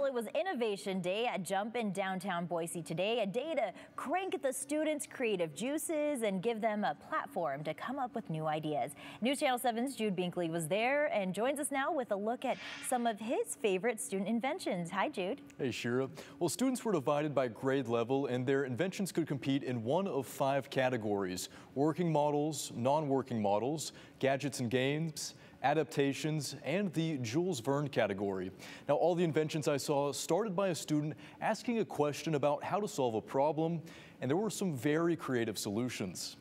Well, it was Innovation Day at Jump in downtown Boise today, a day to crank the students' creative juices and give them a platform to come up with new ideas. News Channel 7's Jude Binkley was there and joins us now with a look at some of his favorite student inventions. Hi, Jude. Hey, Shira. Well, students were divided by grade level, and their inventions could compete in one of 5 categories: working models, non-working models, gadgets and games, adaptations, and the Jules Verne category. Now, all the inventions I saw started by a student asking a question about how to solve a problem, and there were some very creative solutions.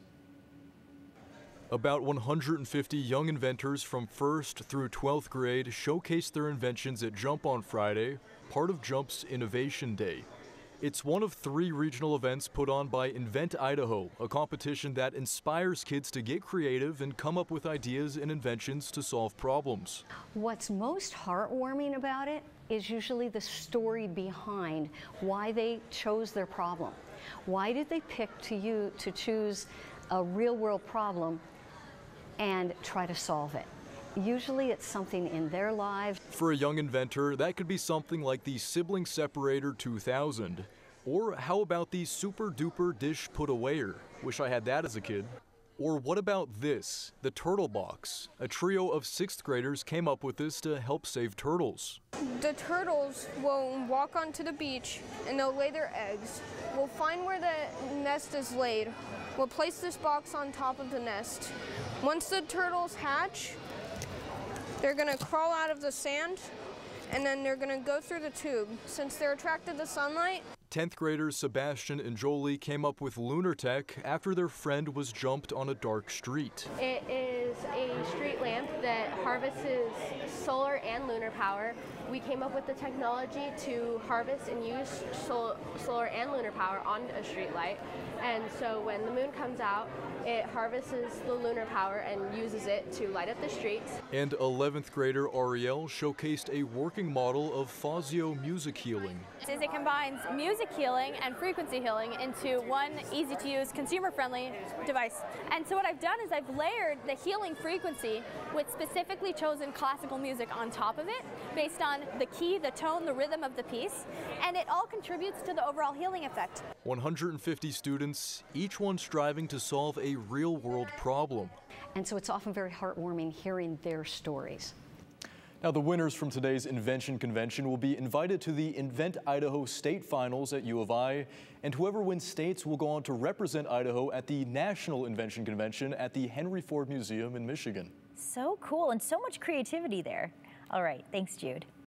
About 150 young inventors from 1st through 12th grade showcased their inventions at Jump on Friday, part of Jump's Innovation Day. It's one of 3 regional events put on by Invent Idaho, a competition that inspires kids to get creative and come up with ideas and inventions to solve problems. What's most heartwarming about it is usually the story behind why they chose their problem. Why did they pick to choose a real-world problem and try to solve it? Usually it's something in their lives. For a young inventor, that could be something like the Sibling Separator 2000. Or how about the Super Duper Dish Put-Awayer? Wish I had that as a kid. Or what about this, the Turtle Box? A trio of 6th graders came up with this to help save turtles. The turtles will walk onto the beach and they'll lay their eggs. We'll find where the nest is laid. We'll place this box on top of the nest. Once the turtles hatch, they're going to crawl out of the sand, and then they're going to go through the tube. Since they're attracted to sunlight. 10th graders Sebastian and Jolie came up with Lunar Tech after their friend was jumped on a dark street. It is a street lamp that harvests solar and lunar power. We came up with the technology to harvest and use solar and lunar power on a street light. And so when the moon comes out, it harvests the lunar power and uses it to light up the streets. And 11th grader Ariel showcased a working model of Fazio music healing. It combines music healing and frequency healing into one easy-to-use, consumer-friendly device. And so what I've done is I've layered the healing frequency with specifically chosen classical music on top of it, based on the key, the tone, the rhythm of the piece, and it all contributes to the overall healing effect. 150 students, each one striving to solve a real-world problem. And so it's often very heartwarming hearing their stories. Now, the winners from today's Invention Convention will be invited to the Invent Idaho State Finals at U of I, and whoever wins states will go on to represent Idaho at the National Invention Convention at the Henry Ford Museum in Michigan. So cool, and so much creativity there. All right, thanks, Jude.